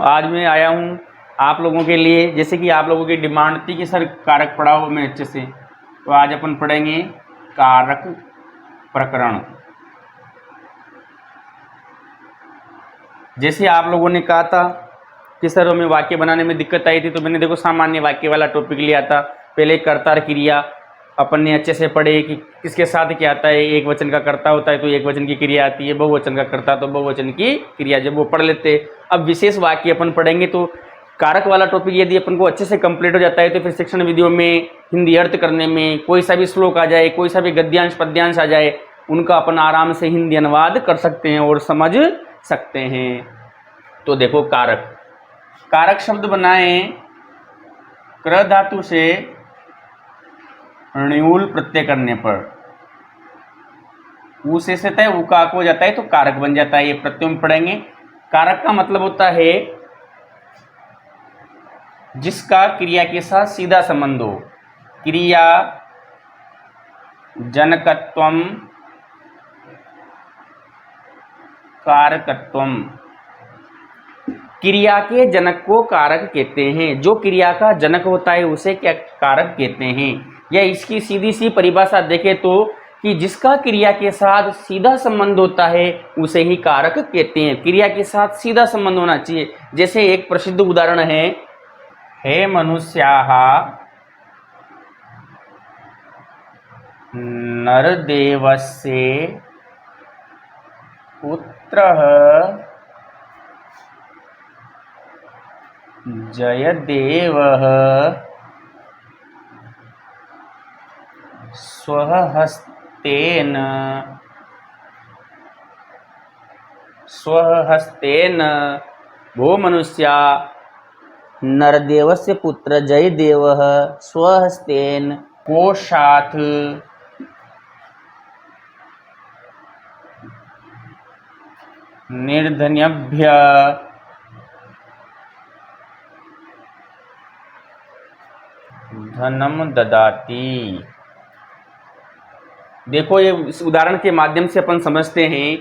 आज मैं आया हूँ आप लोगों के लिए, जैसे कि आप लोगों की डिमांड थी कि सर कारक पढ़ाओ मैं अच्छे से, तो आज अपन पढ़ेंगे कारक प्रकरण। जैसे आप लोगों ने कहा था कि सर हमें वाक्य बनाने में दिक्कत आई थी, तो मैंने देखो सामान्य वाक्य वाला टॉपिक लिया था। पहले कर्ता और क्रिया अपन ने अच्छे से पढ़े कि किसके साथ क्या आता है। एक वचन का कर्ता होता है तो एक वचन की क्रिया आती है, बहुवचन का कर्ता तो बहुवचन की क्रिया, जब वो पढ़ लेते। अब विशेष वाक्य अपन पढ़ेंगे, तो कारक वाला टॉपिक यदि अपन को अच्छे से कंप्लीट हो जाता है तो फिर शिक्षण विधियों में हिंदी अर्थ करने में कोई सा भी श्लोक आ जाए, कोई सा भी गद्यांश पद्यांश आ जाए, उनका अपन आराम से हिंदी अनुवाद कर सकते हैं और समझ सकते हैं। तो देखो कारक, कारक शब्द बनाए क्र धातु से ण्यूल प्रत्यय करने पर, ऊ से है उका हो जाता है तो कारक बन जाता है। ये प्रत्यय में पढ़ेंगे। कारक का मतलब होता है जिसका क्रिया के साथ सीधा संबंध हो। क्रिया जनकत्वम कारकत्वम, क्रिया के जनक को कारक कहते हैं। जो क्रिया का जनक होता है उसे क्या कारक कहते हैं। या इसकी सीधी सी परिभाषा देखें तो कि जिसका क्रिया के साथ सीधा संबंध होता है उसे ही कारक कहते हैं। क्रिया के साथ सीधा संबंध होना चाहिए। जैसे एक प्रसिद्ध उदाहरण है, हे मनुष्याः नरदेवस्य पुत्रः जयदेवः स्वहस्तेन भो मनुष्या नरदेवस्य पुत्र जयदेवः स्वहस्तेन कोशात् निर्धन्यभ्य धनम ददाति। देखो ये इस उदाहरण के माध्यम से अपन समझते हैं।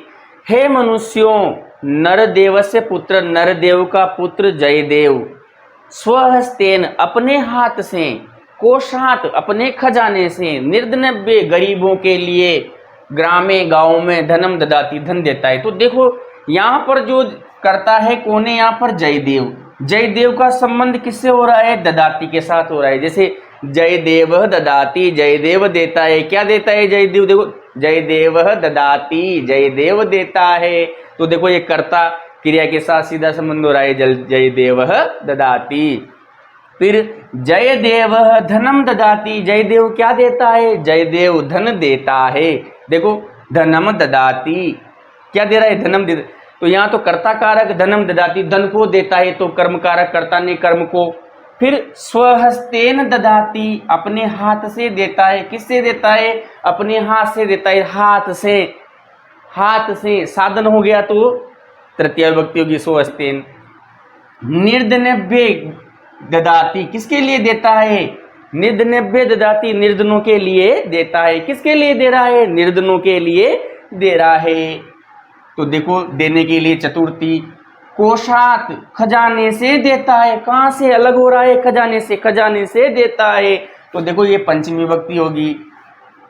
हे मनुष्यों, नरदेवस्य पुत्र, नरदेव का पुत्र जयदेव, स्वहस्तेन अपने हाथ से, कोशात अपने खजाने से, निर्धनव्य गरीबों के लिए, ग्रामे गांव में धनम ददाती धन देता है। तो देखो यहाँ पर जो करता है कौन है, यहाँ पर जयदेव। जयदेव का संबंध किससे हो रहा है, ददाती के साथ हो रहा है। जैसे जयदेव ददाती, जयदेव देता है। क्या देता है जयदेव, देखो जयदेव ददाती, जयदेव देता है। तो देखो ये कर्ता क्रिया के साथ सीधा संबंध हो रहा है, जयदेव ददाती। फिर जयदेव धनम ददाती, जयदेव क्या देता है, जयदेव धन देता है। देखो धनम ददाती क्या दे रहा है, धनम दे। तो यहाँ तो कर्ता कारक धनम ददाती, धन को देता है, तो कर्म कारक कर्ता ने कर्म को। फिर स्वहस्तेन ददाती, अपने हाथ से देता है। किससे देता है, अपने हाथ से देता है। हाथ से, हाथ से साधन हो गया तो तृतीय विभक्ति होगी स्वहस्तेन। निर्धनभ्य ददाती, किसके लिए देता है, निर्धनभ्य ददाती, निर्धनों के लिए देता है। किसके लिए दे रहा है, निर्धनों के लिए दे रहा है। तो देखो देने के लिए चतुर्थी। कोशात, खजाने से देता है। कहां से अलग हो रहा है, खजाने से, खजाने से देता है। तो देखो ये पंचमी विभक्ति होगी।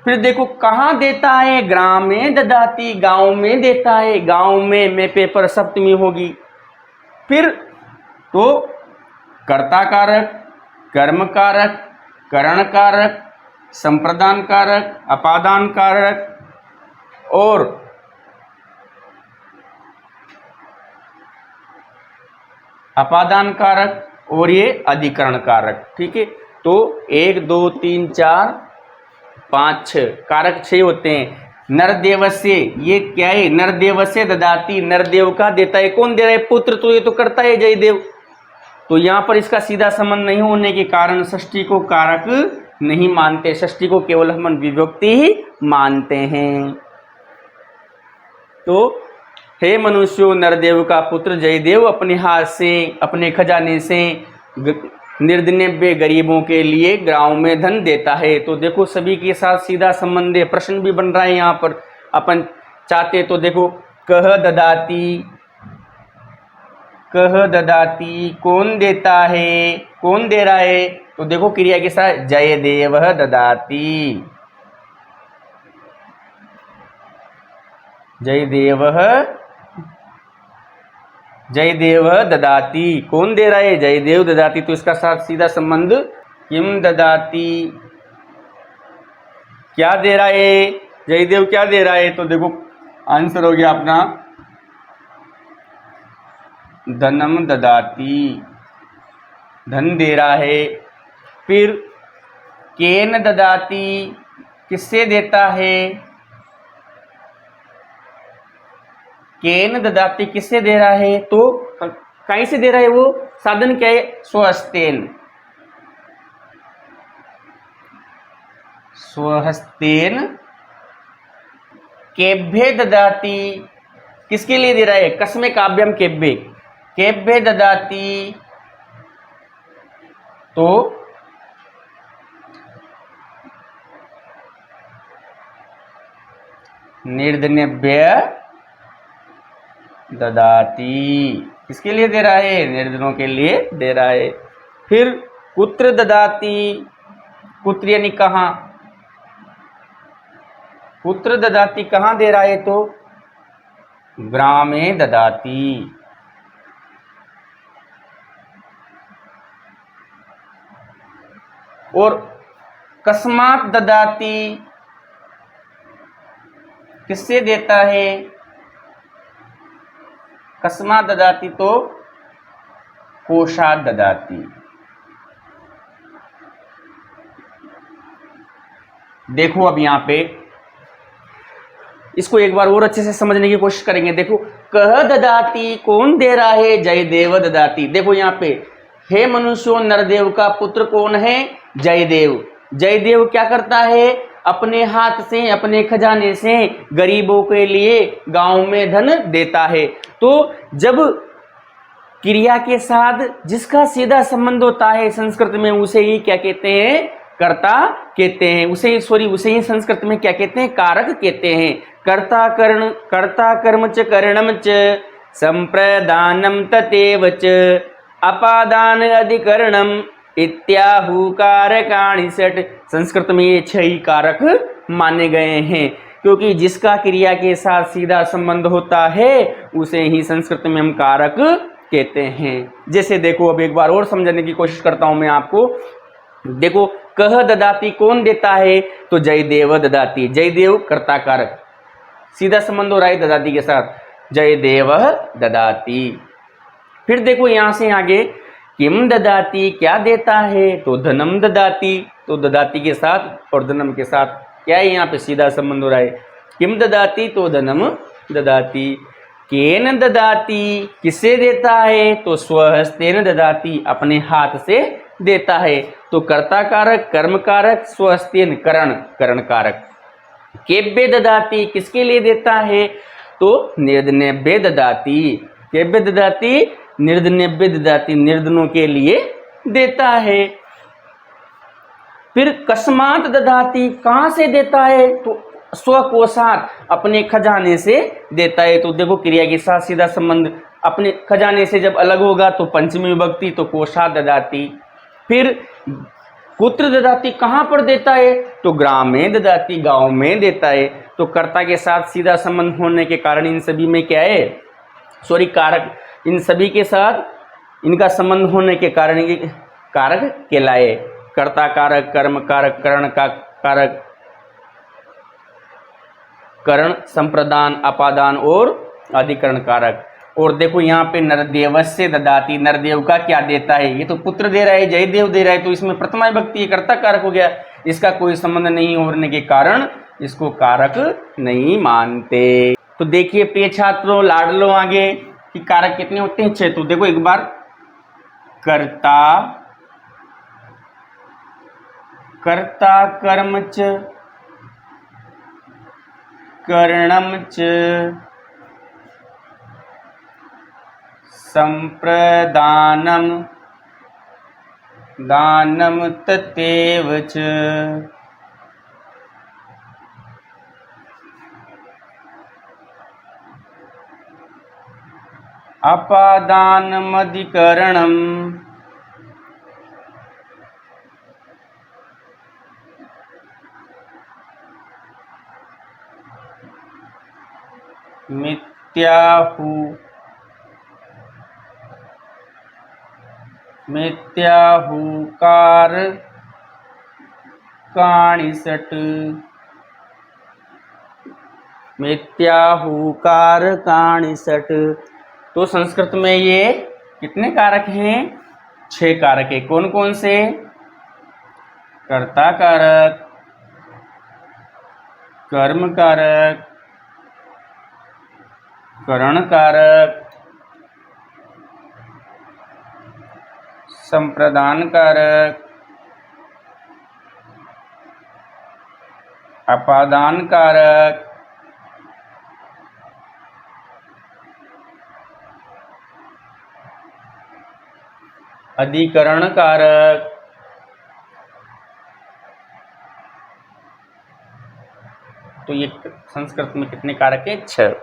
फिर देखो कहां देता है, ग्राम में ददाती, गांव में देता है। गांव में पेपर सप्तमी होगी। फिर तो कर्ता कारक, कर्म कारक, करण कारक, संप्रदान कारक, अपादान कारक और अपादान कारक और ये अधिकरण कारक। ठीक है, तो 1 2 3 4 5 6 कारक 6 होते हैं। नरदेवस्य, ये क्या है, नरदेवस्य ददाती, नरदेव का देता है। कौन दे रहा है, पुत्र। तो ये तो करता है जयदेव। तो यहाँ पर इसका सीधा संबंध नहीं होने के कारण षष्ठी को कारक नहीं मानते। षष्ठी को केवल हम विभक्ति ही मानते हैं। तो हे मनुष्यों, नरदेव का पुत्र जयदेव अपने हाथ से, अपने खजाने से निर्धनव्य गरीबों के लिए गांव में धन देता है। तो देखो सभी के साथ सीधा संबंध है। प्रश्न भी बन रहा है यहाँ पर, अपन चाहते तो देखो कह ददाती, कह ददाती, कौन देता है, कौन दे रहा है, तो देखो क्रिया के साथ जयदेव ददाती, जयदेव, जयदेव ददाती, कौन दे रहा है, जयदेव ददाती, तो इसका साथ सीधा संबंध किम ददाती, क्या दे रहा है, जयदेव क्या दे रहा है, तो देखो आंसर हो गया अपना धनम ददाती, धन दे रहा है। फिर केन ददाती, किससे देता है, केन ददाती किससे दे रहा है, तो कहीं से दे रहा है, वो साधन क्या है, स्वहस्तेन, स्वहस्तेन। केभ्ये ददाती, किसके लिए दे रहा है, कस्मे काव्यम केभ्ये, केभ्ये ददाती, तो निर्धनेभ्य ददाती, किसके लिए दे रहा है, निर्धनों के लिए दे रहा है। फिर कुत्र ददाती, कुत्र यानी कहाँ, कुत्र ददाती कहाँ दे रहा है, तो ग्रामे ददाती, और कस्मात ददाती, किससे देता है, कस्मात ददाती, तो कोशात ददाती। देखो अब यहां पे इसको एक बार और अच्छे से समझने की कोशिश करेंगे। देखो कह ददाती, कौन दे रहा है, जयदेव ददाती। देखो यहाँ पे हे मनुष्यों, नरदेव का पुत्र कौन है, जयदेव। जयदेव क्या करता है, अपने हाथ से, अपने खजाने से गरीबों के लिए गांव में धन देता है। तो जब क्रिया के साथ जिसका सीधा संबंध होता है संस्कृत में, उसे ही क्या कहते हैं, कर्ता कहते हैं। उसे ही संस्कृत में क्या कहते हैं, कारक कहते हैं। कर्ता कर्म च करणम च संप्रदानम ततेव च अपादान अधिकरणम इत्याहु कारकाणि षट्। संस्कृत में ये 6 ही कारक माने गए हैं, क्योंकि जिसका क्रिया के साथ सीधा संबंध होता है उसे ही संस्कृत में हम कारक कहते हैं। जैसे देखो अब एक बार और समझने की कोशिश करता हूं मैं आपको। देखो कह ददाती, कौन देता है, तो जयदेव ददाती, जयदेव कर्ता कारक, सीधा संबंध हो रहा है ददाती के साथ, जयदेव ददाती। फिर देखो यहां से आगे किम ददाती, क्या देता है, तो धनम ददाती, तो ददाती के साथ और धनम के साथ क्या है, यहाँ पे सीधा संबंध हो रहा है। किम ददाती, तो धनम ददाती। केन ददाती, किससे देता है, तो स्वहस्तेन ददाती, अपने हाथ से देता है। तो कर्ता कारक, कर्म कारक, स्वहस्तेन करण, करण कारक। केभ्ये ददाती, किसके लिए देता है, तो निर्धनेभ्ये ददाती। केभ्ये ददाती, निर्धनेभ्ये ददाती, निर्धनों के लिए देता है। फिर कस्मात ददाती, कहां से देता है, तो स्वकोशात, अपने खजाने से देता है। तो देखो क्रिया के साथ सीधा संबंध, अपने खजाने से जब अलग होगा तो पंचमी विभक्ति, तो कोशात ददाती। फिर कुत्र ददाती, कहां पर देता है, तो ग्राम में ददाती, गांव में देता है। तो कर्ता के साथ सीधा संबंध होने के कारण इन सभी में क्या है, कारक, इन सभी के साथ इनका संबंध होने के कारण ये कारक कहलाए। कर्ता कारक, कर्म कारक, करण का कारक, करण, संप्रदान, अपादान और अधिकरण कारक। और देखो यहाँ पे नरदेवस्य ददाती, नरदेव का क्या देता है, ये तो पुत्र दे रहा है, जयदेव दे रहा है, तो इसमें प्रथमा विभक्ति कर्ता कारक हो गया, इसका कोई संबंध नहीं होने के कारण इसको कारक नहीं मानते। तो देखिए प्रिय छात्रों, लाड लो आगे कि कारक कितने होते हैं, 6। तो देखो एक बार, कर्ता, कर्ता कर्म च करणम च संप्रदानम दानम ततेव च। अपादानमधिकरणम् मिथ्याहुकारकाणिसट। तो संस्कृत में ये कितने कारक हैं? 6 कारक है। कौन कौन से? कर्ता कारक, कर्म कारक, करण कारक, संप्रदान कारक, अपादान कारक, अधिकरण कारक, तो ये संस्कृत में कितने कारक है? 6।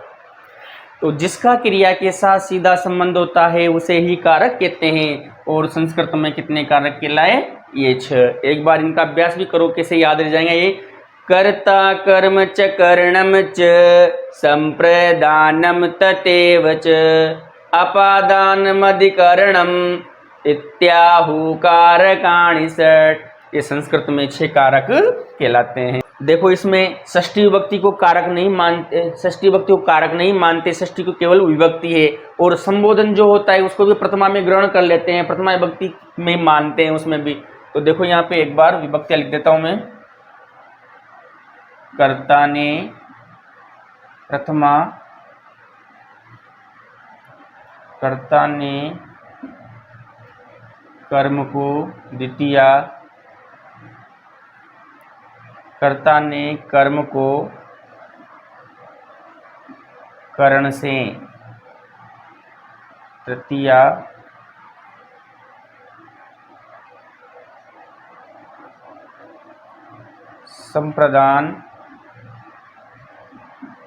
तो जिसका क्रिया के साथ सीधा संबंध होता है उसे ही कारक कहते हैं। और संस्कृत में कितने कारक कहलाए? ये 6। एक बार इनका अभ्यास भी करो, कैसे याद रह जाएंगे ये। कर्ता कर्म च करणम च संप्रदानम ततेव च अपादानमधिकरणम इत्याहुकारकाणि षट्। ये संस्कृत में 6 कारक कहलाते हैं। देखो इसमें षष्ठी विभक्ति को कारक नहीं मानते, षष्ठी विभक्ति को कारक नहीं मानते, षष्ठी को केवल विभक्ति है। और संबोधन जो होता है उसको भी प्रथमा में ग्रहण कर लेते हैं, प्रथमा विभक्ति में मानते हैं उसमें भी। तो देखो यहाँ पे एक बार विभक्ति लिख देता हूं मैं। कर्ता ने प्रथमा, कर्ता ने कर्म को द्वितीया, कर्ता ने कर्म को करण से तृतीया, संप्रदान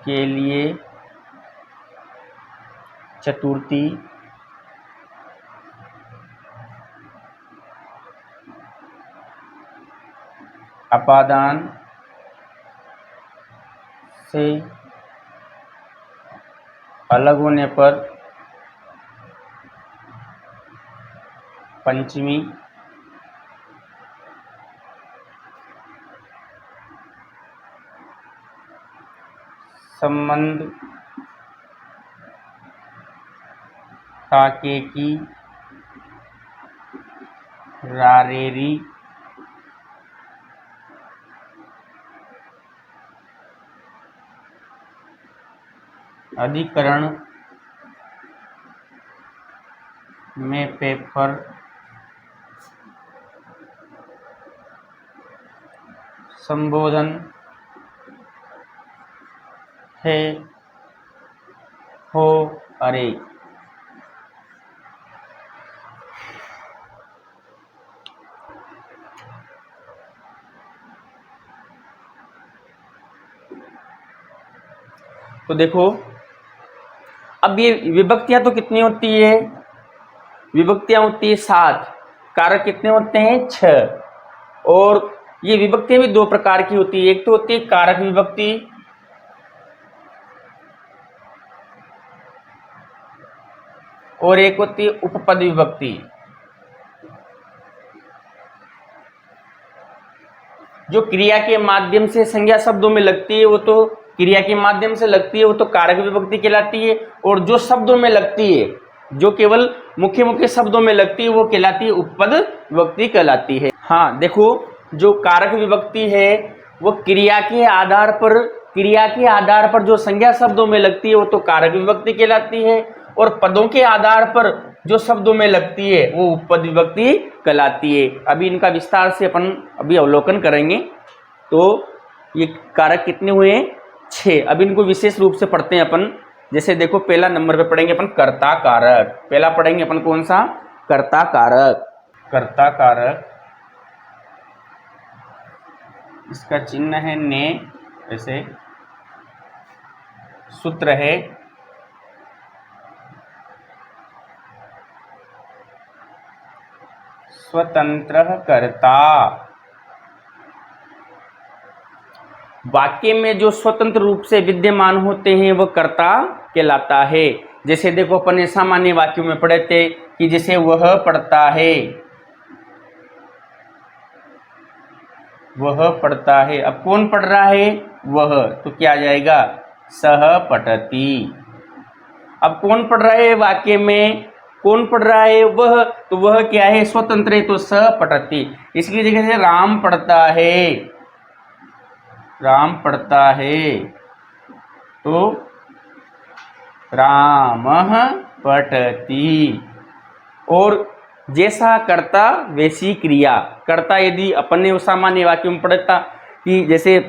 के लिए चतुर्थी, अपादान से अलग होने पर पंचमी, संबंध काके की, रारेरी, अधिकरण में पेपर, संबोधन है, हो, अरे। तो देखो अब ये विभक्तियां तो कितनी होती है? विभक्तियां होती है 7, कारक कितने होते हैं? 6। और ये विभक्तियां भी 2 प्रकार की होती है। एक तो होती है कारक विभक्ति, और एक होती है उपपद विभक्ति। जो क्रिया के माध्यम से संज्ञा शब्दों में लगती है वो तो क्रिया के माध्यम से लगती है, वो तो कारक विभक्ति कहलाती है। और जो शब्दों में लगती है, जो केवल मुख्य मुख्य शब्दों में लगती है, वो कहलाती है उपपद विभक्ति कहलाती है। हाँ देखो, जो कारक विभक्ति है वो क्रिया के आधार पर जो संज्ञा शब्दों में लगती है वो तो कारक विभक्ति कहलाती है। और पदों के आधार पर जो शब्दों में लगती है वो उपपद विभक्ति कहलाती है। अभी इनका विस्तार से अपन अभी अवलोकन करेंगे। तो ये कारक कितने हुए? 6। अब इनको विशेष रूप से पढ़ते हैं अपन। जैसे देखो पहला नंबर पे पढ़ेंगे अपन कर्ता कारक। पहला पढ़ेंगे अपन कौन सा? कर्ता कारक। कर्ता कारक, इसका चिन्ह है ने, ऐसे सूत्र है स्वतंत्र कर्ता। वाक्य में जो स्वतंत्र रूप से विद्यमान होते हैं वह कर्ता कहलाता है। जैसे देखो अपन ने सामान्य वाक्यों में पढ़े थे कि जैसे वह पढ़ता है, वह पढ़ता है। अब कौन पढ़ रहा है? वह, तो क्या आ जाएगा? सह पठति। अब कौन पढ़ रहा है? वाक्य में कौन पढ़ रहा है? वह, तो वह क्या है? स्वतंत्र है, तो सह पठति। इसकी जगह से राम पढ़ता है, राम पढ़ता है, तो रामः पठति। और जैसा कर्ता वैसी क्रिया। कर्ता यदि अपन ने सामान्य वाक्य में पढ़ा था कि जैसे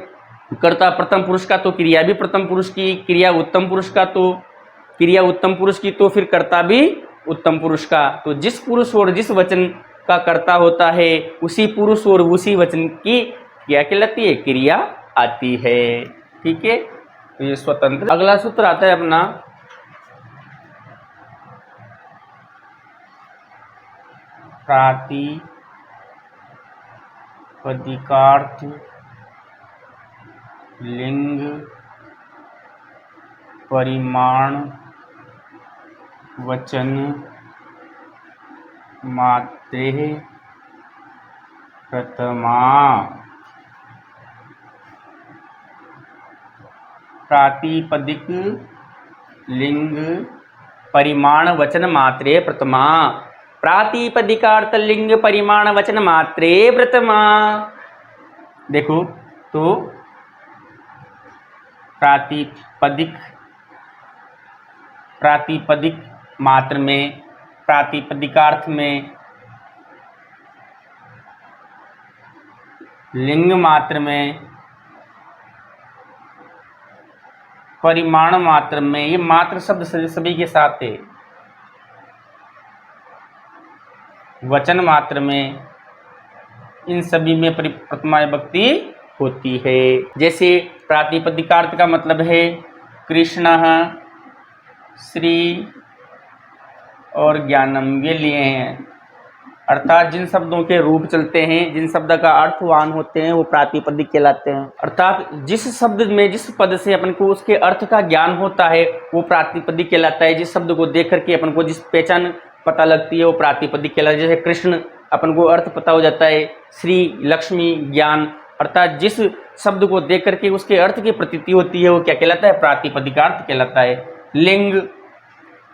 कर्ता प्रथम पुरुष का तो क्रिया भी प्रथम पुरुष की, क्रिया उत्तम पुरुष का तो क्रिया उत्तम पुरुष की, तो फिर कर्ता भी उत्तम पुरुष का। तो जिस पुरुष और जिस वचन का कर्ता होता है उसी पुरुष और उसी वचन की क्या कहलाती है? क्रिया आती है। ठीक है, तो ये स्वतंत्र। अगला सूत्र आता है अपना प्रातिपदिकार्थ लिंग परिमाण वचन मात्रे प्रथमा। प्रातिपदिक लिंग परिमाण वचन मात्रे प्रथमा। प्रातिपदिकार्थ लिंग परिमाण वचन मात्रे प्रथमा। देखो तो प्रातिपदिक मात्र में, प्रातिपदिकार्थ में, लिंग मात्र में, परिमाण मात्र में, ये मात्र शब्द सभी के साथ है। वचन मात्र में, इन सभी में प्रथमा विभक्ति होती है। जैसे प्रातिपदिकार्थ का मतलब है कृष्णः, श्री और ज्ञानम, ये लिए हैं। अर्थात जिन शब्दों के रूप चलते हैं, जिन शब्द का अर्थवान होते हैं, वो प्रातिपदिक कहलाते हैं। अर्थात जिस शब्द में, जिस पद से अपन को उसके अर्थ का ज्ञान होता है वो प्रातिपदिक कहलाता है। जिस शब्द को देख करके अपन को जिस पहचान पता लगती है वो प्रातिपदिक कहलाता है। जैसे कृष्ण, अपन को अर्थ पता हो जाता है, श्री, लक्ष्मी, ज्ञान। अर्थात जिस शब्द को देख करके उसके अर्थ की प्रतीति होती है वो क्या कहलाता है? प्रातिपदिकार्थ कहलाता है। लिंग,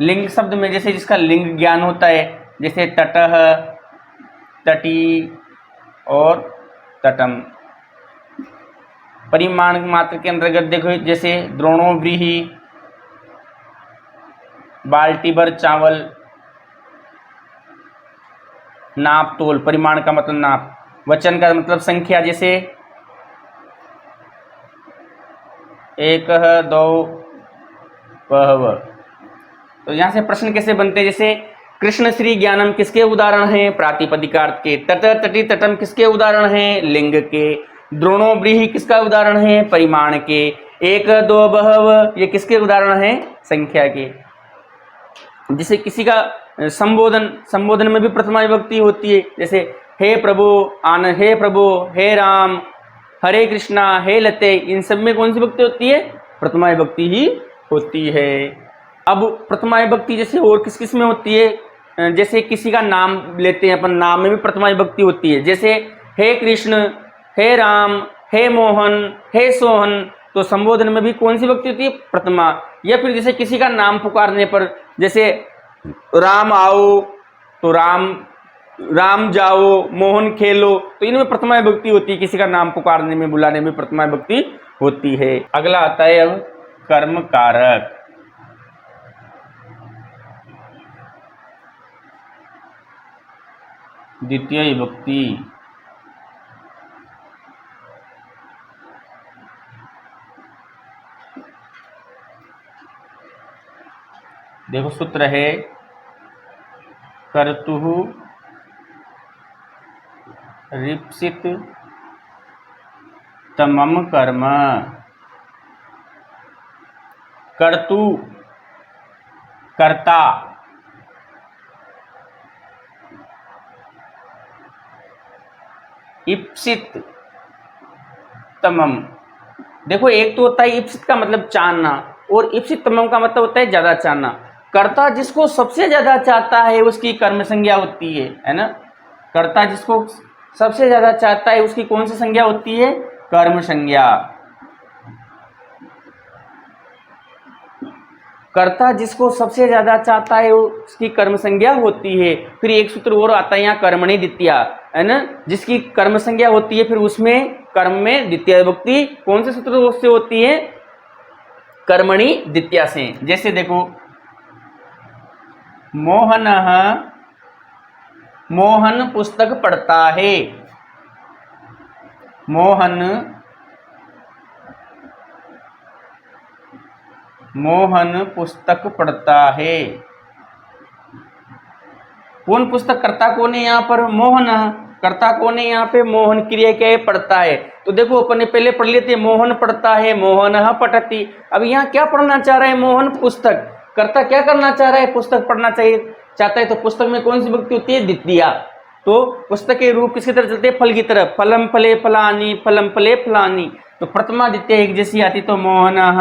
लिंग शब्द में जैसे जिसका लिंग ज्ञान होता है, जैसे तटः, तटी और तटम। परिमाण मात्र के अंतर्गत देखो जैसे द्रोणों व्रीहि, बाल्टी भर चावल। नाप तोल, परिमाण का मतलब नाप, वचन का मतलब संख्या, जैसे एक दो बहव। तो यहाँ से प्रश्न कैसे बनते हैं? जैसे कृष्ण श्री ज्ञानम किसके उदाहरण हैं? प्रातिपदिकार्थ के। तट तटी तटम किसके उदाहरण हैं? लिंग के। द्रोणों व्रीहि किसका उदाहरण है? परिमाण के। एक दो बहव ये किसके उदाहरण हैं? संख्या के। जैसे किसी का संबोधन, संबोधन में भी प्रथमा विभक्ति होती है। जैसे हे प्रभु आनंद, हे प्रभु, हे राम, हरे कृष्णा, हे लते, इन सब में कौन सी विभक्ति होती है? प्रथमा विभक्ति ही होती है। अब प्रथमा विभक्ति जैसे और किस किस में होती है? जैसे किसी का नाम लेते हैं अपन, नाम में भी प्रथमा विभक्ति होती है। जैसे हे कृष्ण, हे राम, हे मोहन, हे सोहन, तो संबोधन में भी कौन सी विभक्ति होती है? प्रथमा। या फिर जैसे किसी का नाम पुकारने पर, जैसे राम आओ तो राम, राम जाओ, मोहन खेलो, तो इनमें प्रथमा विभक्ति होती है। किसी का नाम पुकारने में, बुलाने में प्रथमा विभक्ति होती है। अगला आता है अब कर्म कारक। द्वितीय विभक्ति। देखो सूत्र है कर्तुः रिप्सित तमम कर्म। कर्तु कर्ता, इप्सित तमम। देखो एक तो होता है इप्सित का मतलब चाहना, और इप्सित तमम का मतलब होता है ज्यादा चाहना। कर्ता जिसको सबसे ज्यादा चाहता है उसकी कर्म संज्ञा होती है ना। कर्ता जिसको सबसे ज्यादा चाहता है उसकी कौन सी संज्ञा होती है? कर्म संज्ञा। कर्ता जिसको सबसे ज्यादा चाहता है उसकी कर्म संज्ञा होती है। फिर एक सूत्र और आता है यहाँ कर्मणि द्वितीया, है ना, जिसकी कर्म संज्ञा होती है फिर उसमें कर्म में द्वितीय विभक्ति कौन से सूत्र से होती है? कर्मणि द्वितीया से। जैसे देखो मोहनः मोहन पुस्तक पढ़ता है। मोहन पुस्तक पढ़ता है। कौन पुस्तक? कर्ता कौन है यहाँ पर? मोहन। कर्ता कौन है यहाँ पे? मोहन। क्रिया क्या है? पढ़ता है। तो देखो अपन ने पहले पढ़ लेते मोहन पढ़ता है, मोहनः पठति। अब यहाँ क्या पढ़ना चाह रहा है? मोहन पुस्तक। कर्ता क्या करना चाह रहा है? पुस्तक पढ़ना चाहता है। तो पुस्तक में कौन सी विभक्ति होती है? द्वितीया। तो पुस्तक के रूप किसकी तरफ चलते हैं? फल की तरफ। फलम फले फलानी, फलम फले फलानी। तो प्रथमा द्वितीय एक जैसी आती। तो मोहनः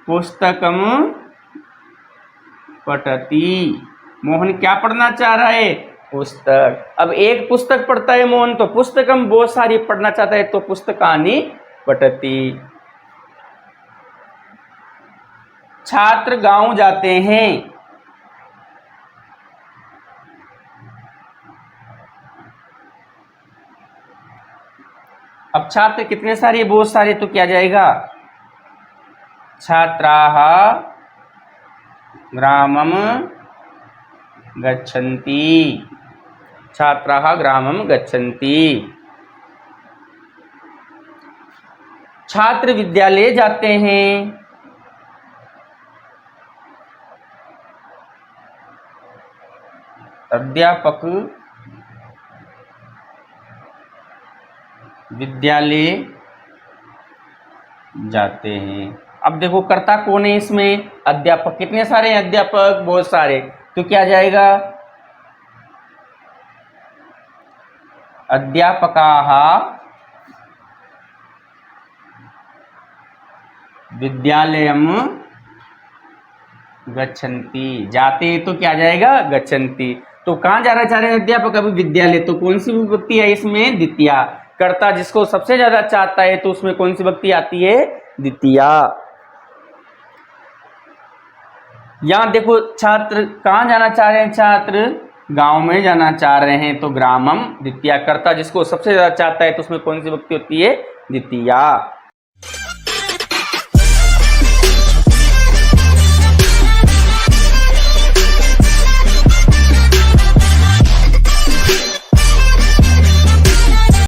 पुस्तकम पठति। मोहन क्या पढ़ना चाह रहा है? पुस्तक। अब एक पुस्तक पढ़ता है मोहन, तो पुस्तकम बहुत सारी पढ़ना चाहता है, तो पुस्तकानि पठति। छात्र गांव जाते हैं। अब छात्र कितने सारे? बहुत सारे। तो क्या जाएगा? छात्राः ग्रामम गच्छन्ति। छात्राः ग्रामम गच्छन्ति। छात्र विद्यालय जाते हैं। अध्यापक विद्यालय जाते हैं। अब देखो कर्ता कौन है इसमें? अध्यापक। कितने सारे हैं अध्यापक? बहुत सारे। तो क्या जाएगा? अध्यापकाः विद्यालयम गच्छन्ति। जाते तो क्या जाएगा? गच्छन्ति। तो कहाँ जाना चाह रहे हैं अध्यापक? अभी विद्यालय। तो कौन सी विभक्ति है इसमें? द्वितीया। कर्ता जिसको सबसे ज्यादा चाहता है तो उसमें कौन सी विभक्ति आती है? द्वितीया। यहां देखो छात्र कहाँ जाना चाह रहे हैं? छात्र गांव में जाना चाह रहे हैं, तो ग्रामम द्वितीया। कर्ता जिसको सबसे ज्यादा चाहता है तो उसमें कौन सी विभक्ति होती है? द्वितीया।